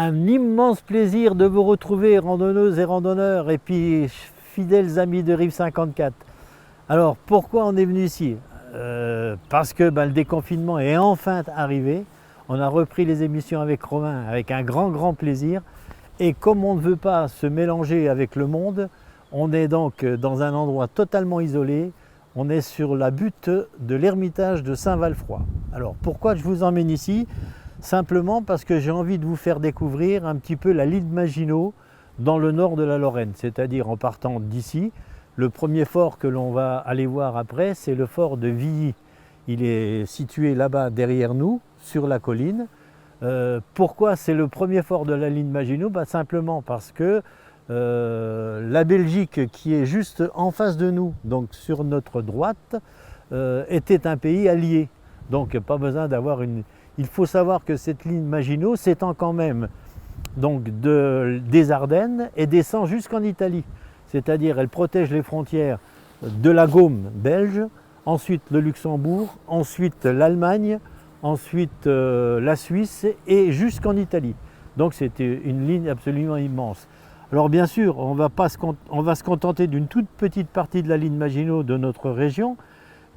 Un immense plaisir de vous retrouver, randonneuses et randonneurs, et puis fidèles amis de Rive 54. Alors, pourquoi on est venu ici? Parce que le déconfinement est enfin arrivé. On a repris les émissions avec Romain avec un grand plaisir. Et comme on ne veut pas se mélanger avec le monde, on est donc dans un endroit totalement isolé. On est sur la butte de l'ermitage de Saint-Valfroy. Alors, pourquoi je vous emmène ici? Simplement parce que j'ai envie de vous faire découvrir un petit peu la ligne Maginot dans le nord de la Lorraine, c'est-à-dire en partant d'ici. Le premier fort que l'on va aller voir après, c'est le fort de Villy. Il est situé là-bas derrière nous, sur la colline. Pourquoi c'est le premier fort de la ligne Maginot? Simplement parce que la Belgique, qui est juste en face de nous, donc sur notre droite, était un pays allié. Donc pas besoin d'avoir une... Il faut savoir que cette ligne Maginot s'étend quand même donc des Ardennes et descend jusqu'en Italie. C'est-à-dire elle protège les frontières de la Gaume belge, ensuite le Luxembourg, ensuite l'Allemagne, ensuite la Suisse et jusqu'en Italie. Donc c'est une ligne absolument immense. Alors bien sûr, on va se contenter d'une toute petite partie de la ligne Maginot de notre région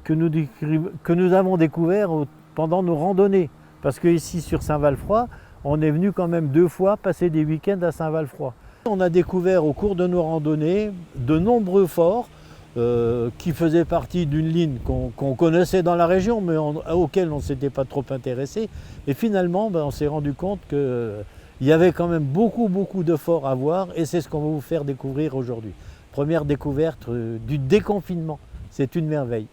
que nous avons découvert pendant nos randonnées. Parce qu'ici sur Saint-Valfroy, on est venu quand même 2 fois passer des week-ends à Saint-Valfroy. On a découvert au cours de nos randonnées de nombreux forts qui faisaient partie d'une ligne qu'on connaissait dans la région, mais auquel on ne s'était pas trop intéressé. Et finalement, on s'est rendu compte qu'il y avait quand même beaucoup de forts à voir, et c'est ce qu'on va vous faire découvrir aujourd'hui. Première découverte du déconfinement, c'est une merveille.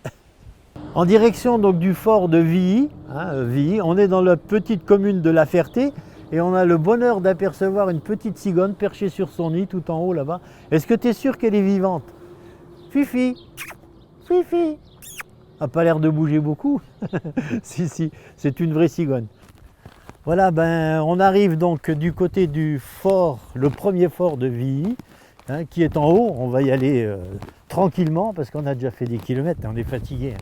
En direction donc du fort de Villy, Villy, on est dans la petite commune de La Ferté et on a le bonheur d'apercevoir une petite cigogne perchée sur son nid tout en haut là-bas. Est-ce que tu es sûr qu'elle est vivante? Fifi, Fifi. Elle n'a pas l'air de bouger beaucoup. Si, c'est une vraie cigogne. Voilà, on arrive donc du côté du fort, le premier fort de Villy, qui est en haut. On va y aller tranquillement parce qu'on a déjà fait des kilomètres, on est fatigué.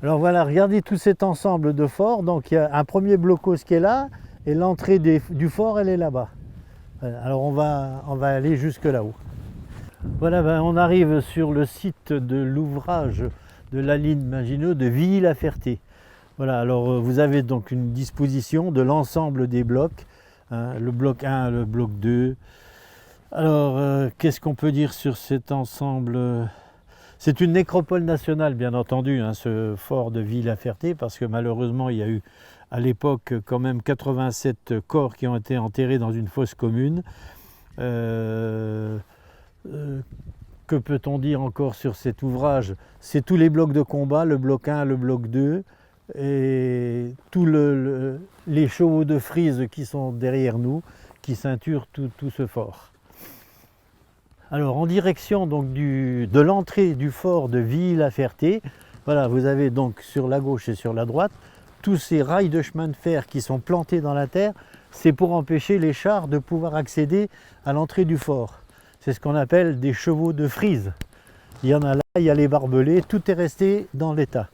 Alors voilà, regardez tout cet ensemble de forts. Donc il y a un premier blocos qui est là et l'entrée du fort, elle est là-bas. Alors on va aller jusque là-haut. Voilà, on arrive sur le site de l'ouvrage de la ligne Maginot de Villy-la-Ferté. Voilà, alors vous avez donc une disposition de l'ensemble des blocs, le bloc 1, le bloc 2. Alors, qu'est-ce qu'on peut dire sur cet ensemble? C'est une nécropole nationale, bien entendu, ce fort de Villy-la-Ferté, parce que malheureusement, il y a eu à l'époque quand même 87 corps qui ont été enterrés dans une fosse commune. Que peut-on dire encore sur cet ouvrage? C'est tous les blocs de combat, le bloc 1, le bloc 2, et tous les chevaux de frise qui sont derrière nous, qui ceinturent tout ce fort. Alors en direction donc de l'entrée du fort de Villy-la-Ferté, voilà, vous avez donc sur la gauche et sur la droite tous ces rails de chemin de fer qui sont plantés dans la terre. C'est pour empêcher les chars de pouvoir accéder à l'entrée du fort. C'est ce qu'on appelle des chevaux de frise. Il y en a là, il y a les barbelés, tout est resté dans l'état.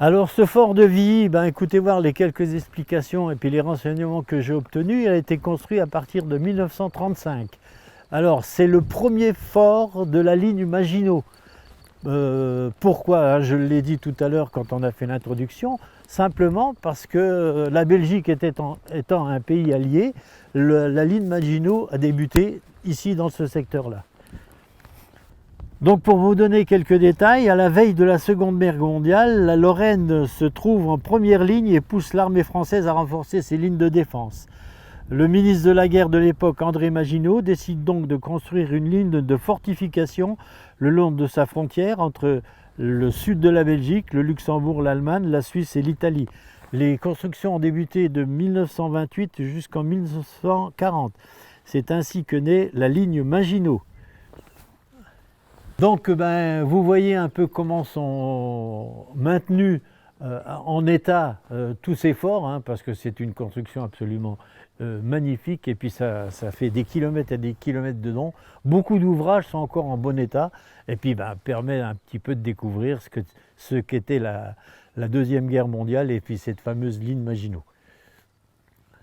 Alors ce fort de Villy, écoutez voir les quelques explications et puis les renseignements que j'ai obtenus. Il a été construit à partir de 1935. Alors c'est le premier fort de la ligne Maginot. Pourquoi? Je l'ai dit tout à l'heure quand on a fait l'introduction. Simplement parce que la Belgique étant un pays allié, la ligne Maginot a débuté ici dans ce secteur-là. Donc pour vous donner quelques détails, à la veille de la Seconde Guerre mondiale, la Lorraine se trouve en première ligne et pousse l'armée française à renforcer ses lignes de défense. Le ministre de la guerre de l'époque, André Maginot, décide donc de construire une ligne de fortification le long de sa frontière entre le sud de la Belgique, le Luxembourg, l'Allemagne, la Suisse et l'Italie. Les constructions ont débuté de 1928 jusqu'en 1940. C'est ainsi que naît la ligne Maginot. Donc vous voyez un peu comment sont maintenus en état tous ces forts, parce que c'est une construction absolument magnifique, et puis ça fait des kilomètres et des kilomètres de long. Beaucoup d'ouvrages sont encore en bon état, et puis permet un petit peu de découvrir ce qu'était la Deuxième Guerre mondiale et puis cette fameuse ligne Maginot.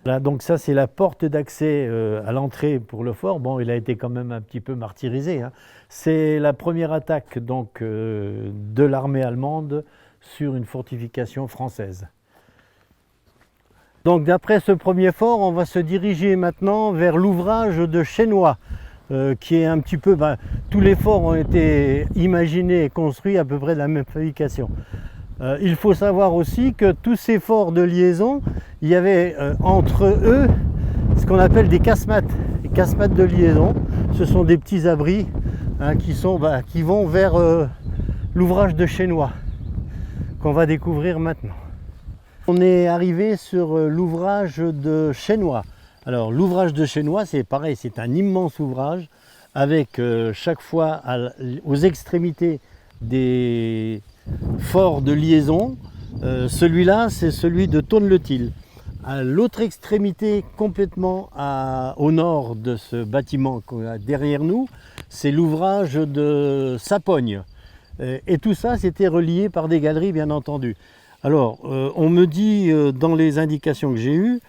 Là, donc ça c'est la porte d'accès à l'entrée pour le fort. Bon, il a été quand même un petit peu martyrisé, hein. C'est la première attaque donc, de l'armée allemande sur une fortification française. Donc d'après ce premier fort, on va se diriger maintenant vers l'ouvrage de Chesnois, qui est un petit peu... tous les forts ont été imaginés et construits à peu près de la même fabrication. Il faut savoir aussi que tous ces forts de liaison, il y avait entre eux ce qu'on appelle des casemates. Les casemates de liaison, ce sont des petits abris hein, qui vont vers l'ouvrage de Chesnois, qu'on va découvrir maintenant. On est arrivé sur l'ouvrage de Chesnois. Alors l'ouvrage de Chesnois, c'est pareil, c'est un immense ouvrage avec chaque fois aux extrémités des forts de liaison. Celui-là, c'est celui de Tonne-le-Til. À l'autre extrémité, complètement au nord de ce bâtiment qu'on a derrière nous, c'est l'ouvrage de Sapogne. Et tout ça, c'était relié par des galeries, bien entendu. Alors, on me dit dans les indications que j'ai eues,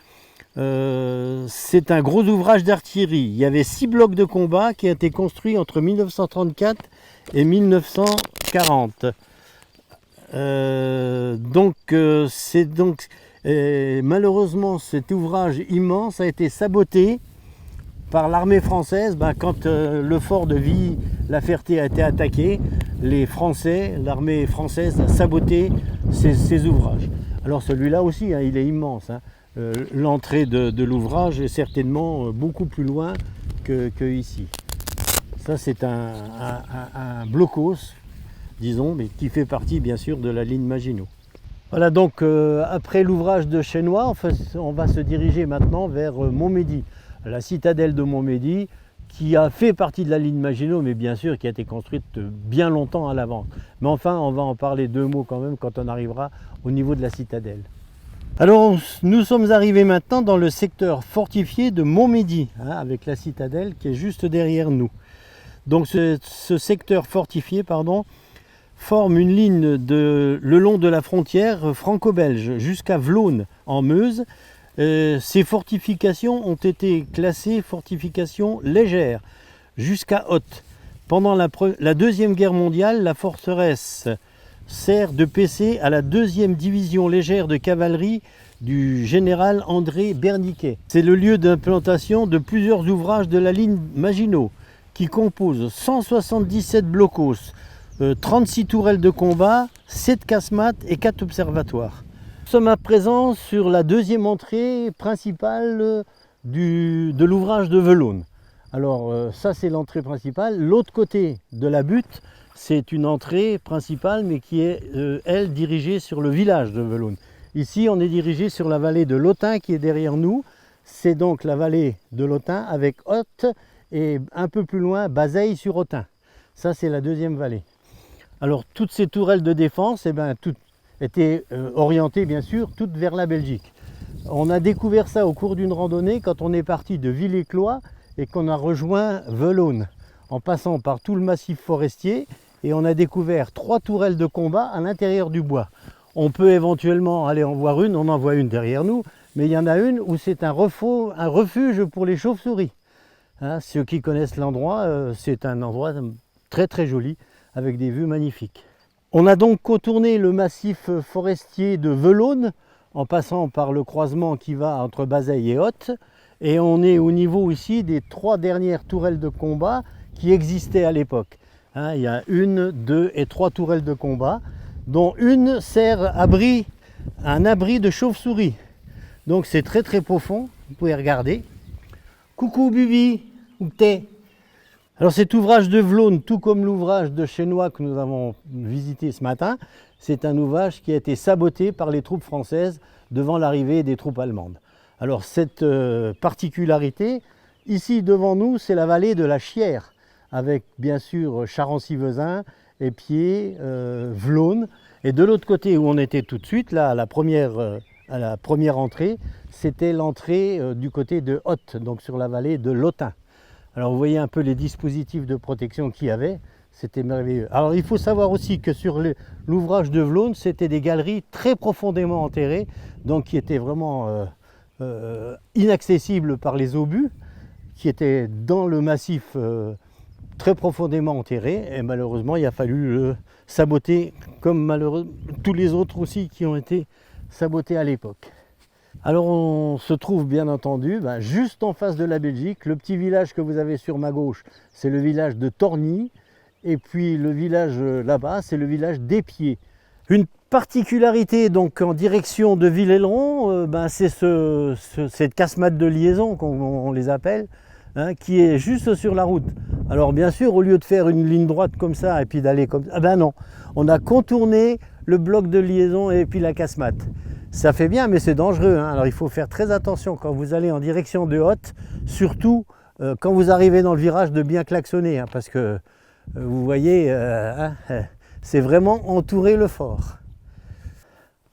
c'est un gros ouvrage d'artillerie. Il y avait 6 blocs de combat qui ont été construits entre 1934 et 1940. Malheureusement, cet ouvrage immense a été saboté par l'armée française. Quand le fort de Ville-la-Ferté a été attaqué, l'armée française a saboté ces ouvrages. Alors celui-là aussi, hein, il est immense. Hein. L'entrée de l'ouvrage est certainement beaucoup plus loin que ici. Ça c'est un blocos, disons, mais qui fait partie bien sûr de la ligne Maginot. Voilà, donc après l'ouvrage de Chesnois, on va se diriger maintenant vers Montmédy, la citadelle de Montmédy, qui a fait partie de la ligne Maginot, mais bien sûr qui a été construite bien longtemps à l'avance. Mais enfin, on va en parler 2 mots quand même quand on arrivera au niveau de la citadelle. Alors, nous sommes arrivés maintenant dans le secteur fortifié de Montmédy, hein, avec la citadelle qui est juste derrière nous. Donc ce secteur fortifié, forme une ligne le long de la frontière franco-belge jusqu'à Vlone en Meuse. Ces fortifications ont été classées fortifications légères jusqu'à hautes. Pendant la Deuxième Guerre mondiale, la forteresse sert de PC à la 2e division légère de cavalerie du général André Berniquet. C'est le lieu d'implantation de plusieurs ouvrages de la ligne Maginot qui composent 177 blocos, 36 tourelles de combat, 7 casemates et 4 observatoires. Nous sommes à présent sur la 2e entrée principale de l'ouvrage de Vlone. Alors ça c'est l'entrée principale. L'autre côté de la butte, c'est une entrée principale mais qui est elle dirigée sur le village de Vlone. Ici on est dirigé sur la vallée de l'Autun qui est derrière nous. C'est donc la vallée de l'Autun avec Hotte et un peu plus loin Bazeilles-sur-Autun. Ça c'est la 2e vallée. Alors toutes ces tourelles de défense, toutes étaient orientées bien sûr toutes vers la Belgique. On a découvert ça au cours d'une randonnée quand on est parti de Villers-Cloix et qu'on a rejoint Vlone en passant par tout le massif forestier et on a découvert 3 tourelles de combat à l'intérieur du bois. On peut éventuellement aller en voir une, on en voit une derrière nous, mais il y en a une où c'est un refuge pour les chauves-souris. Hein, ceux qui connaissent l'endroit, c'est un endroit très très joli avec des vues magnifiques. On a donc contourné le massif forestier de Vlone en passant par le croisement qui va entre Bazeilles et Hotte et on est au niveau ici des 3 dernières tourelles de combat qui existaient à l'époque. Hein, il y a 1, 2 et 3 tourelles de combat dont une sert un abri de chauve-souris. Donc c'est très très profond, vous pouvez regarder. Coucou Bubi, où t'es? Alors cet ouvrage de Vlone, tout comme l'ouvrage de Chesnois que nous avons visité ce matin, c'est un ouvrage qui a été saboté par les troupes françaises devant l'arrivée des troupes allemandes. Alors cette particularité, ici devant nous, c'est la vallée de la Chière, avec bien sûr Charency-Vezin, Épied, Vlone. Et de l'autre côté où on était tout de suite, là à la première entrée, c'était l'entrée du côté de Hotte, donc sur la vallée de l'Autun. Alors vous voyez un peu les dispositifs de protection qu'il y avait, c'était merveilleux. Alors il faut savoir aussi que sur l'ouvrage de Vlone, c'était des galeries très profondément enterrées, donc qui étaient vraiment inaccessible par les obus qui étaient dans le massif très profondément enterré, et malheureusement il a fallu le saboter comme malheureusement tous les autres aussi qui ont été sabotés à l'époque. Alors on se trouve bien entendu juste en face de la Belgique. Le petit village que vous avez sur ma gauche, c'est le village de Torgny, et puis le village là-bas, c'est le village d'Épied. Une particularité donc en direction de Villers-le-Rond, c'est cette casemate de liaison qu'on les appelle, qui est juste sur la route. Alors bien sûr, au lieu de faire une ligne droite comme ça et puis d'aller comme ça, non, on a contourné le bloc de liaison et puis la casemate. Ça fait bien, mais c'est dangereux, alors il faut faire très attention quand vous allez en direction de Hotte, surtout quand vous arrivez dans le virage, de bien klaxonner, parce que vous voyez, c'est vraiment entourer le fort.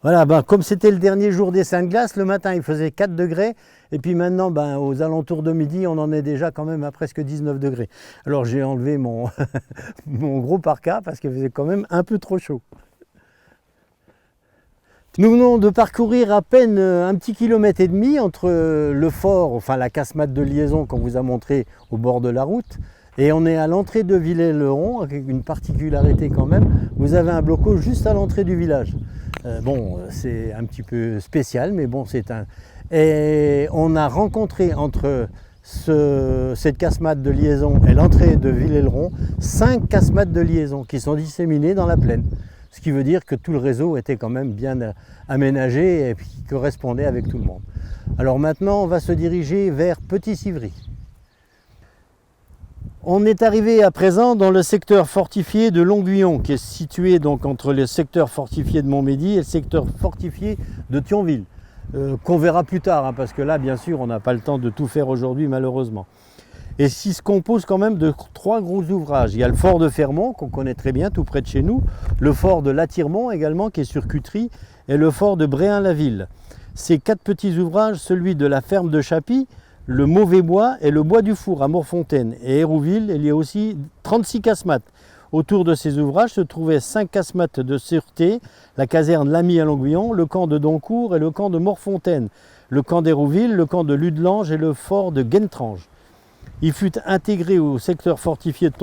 Voilà, comme c'était le dernier jour des Saintes-Glaces, le matin il faisait 4 degrés, et puis maintenant aux alentours de midi on en est déjà quand même à presque 19 degrés. Alors j'ai enlevé mon, mon gros parka parce qu'il faisait quand même un peu trop chaud. Nous venons de parcourir à peine un petit kilomètre et demi entre le fort, enfin la casemate de liaison qu'on vous a montré au bord de la route, et on est à l'entrée de Villers-le-Rond, avec une particularité quand même, vous avez un bloco juste à l'entrée du village. C'est un petit peu spécial, mais bon, c'est un... Et on a rencontré entre cette casemate de liaison et l'entrée de Villers-le-Rond 5 casemates de liaison qui sont disséminées dans la plaine. Ce qui veut dire que tout le réseau était quand même bien aménagé et qui correspondait avec tout le monde. Alors maintenant, on va se diriger vers Petit-Civry. On est arrivé à présent dans le secteur fortifié de Longuillon, qui est situé donc entre le secteur fortifié de Montmédy et le secteur fortifié de Thionville, qu'on verra plus tard, parce que là, bien sûr, on n'a pas le temps de tout faire aujourd'hui, malheureusement. Et qui se compose quand même de 3 gros ouvrages. Il y a le fort de Fermont, qu'on connaît très bien, tout près de chez nous, le fort de Latirmont également, qui est sur Cutry, et le fort de Bréhin-la-Ville. Ces 4 petits ouvrages, celui de la ferme de Chapy, le Mauvais Bois et le Bois du Four à Morfontaine. Et Hérouville, il y a aussi 36 casemates. Autour de ces ouvrages se trouvaient 5 casemates de sûreté, la caserne Lamy à Longuillon, le camp de Doncourt et le camp de Morfontaine, le camp d'Hérouville, le camp de Ludelange et le fort de Guentrange. Il fut intégré au secteur fortifié de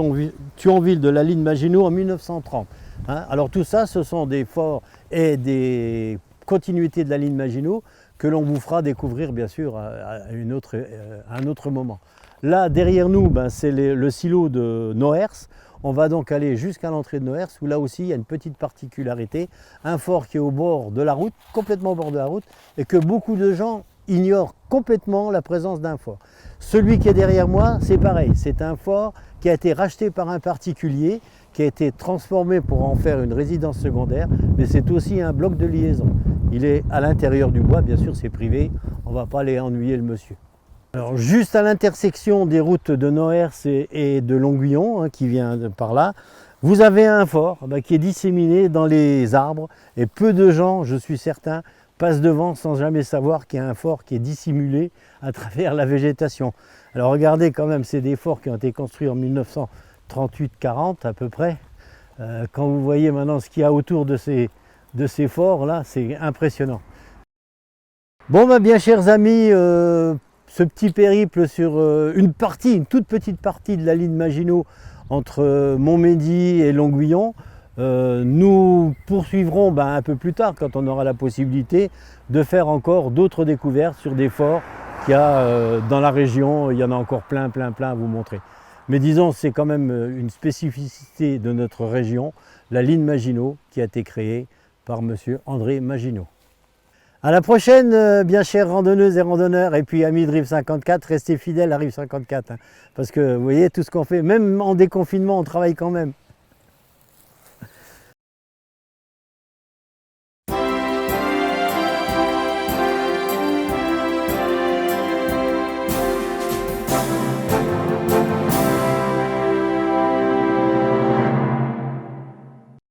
Thionville de la ligne Maginot en 1930. Alors tout ça, ce sont des forts et des continuités de la ligne Maginot que l'on vous fera découvrir bien sûr à un autre moment. Là, derrière nous, c'est le silo de Nohers. On va donc aller jusqu'à l'entrée de Nohers, où là aussi il y a une petite particularité, un fort qui est au bord de la route, complètement au bord de la route, et que beaucoup de gens ignorent complètement la présence d'un fort. Celui qui est derrière moi, c'est pareil, c'est un fort qui a été racheté par un particulier, qui a été transformé pour en faire une résidence secondaire, mais c'est aussi un bloc de liaison. Il est à l'intérieur du bois, bien sûr c'est privé, on ne va pas aller ennuyer le monsieur. Alors juste à l'intersection des routes de Nohers et de Longuillon, qui vient par là, vous avez un fort qui est disséminé dans les arbres, et peu de gens, je suis certain, passent devant sans jamais savoir qu'il y a un fort qui est dissimulé à travers la végétation. Alors regardez quand même, c'est des forts qui ont été construits en 1938-40 à peu près. Quand vous voyez maintenant ce qu'il y a autour de ces forts là, c'est impressionnant. Bon bien chers amis, ce petit périple sur une toute petite partie de la ligne Maginot entre Montmédy et Longuillon, nous poursuivrons un peu plus tard, quand on aura la possibilité, de faire encore d'autres découvertes sur des forts qu'il y a dans la région. Il y en a encore plein à vous montrer. Mais disons, c'est quand même une spécificité de notre région, la ligne Maginot, qui a été créée par monsieur André Maginot. À la prochaine, bien chères randonneuses et randonneurs, et puis amis de Rive 54, restez fidèles à Rive 54, parce que vous voyez tout ce qu'on fait, même en déconfinement, on travaille quand même.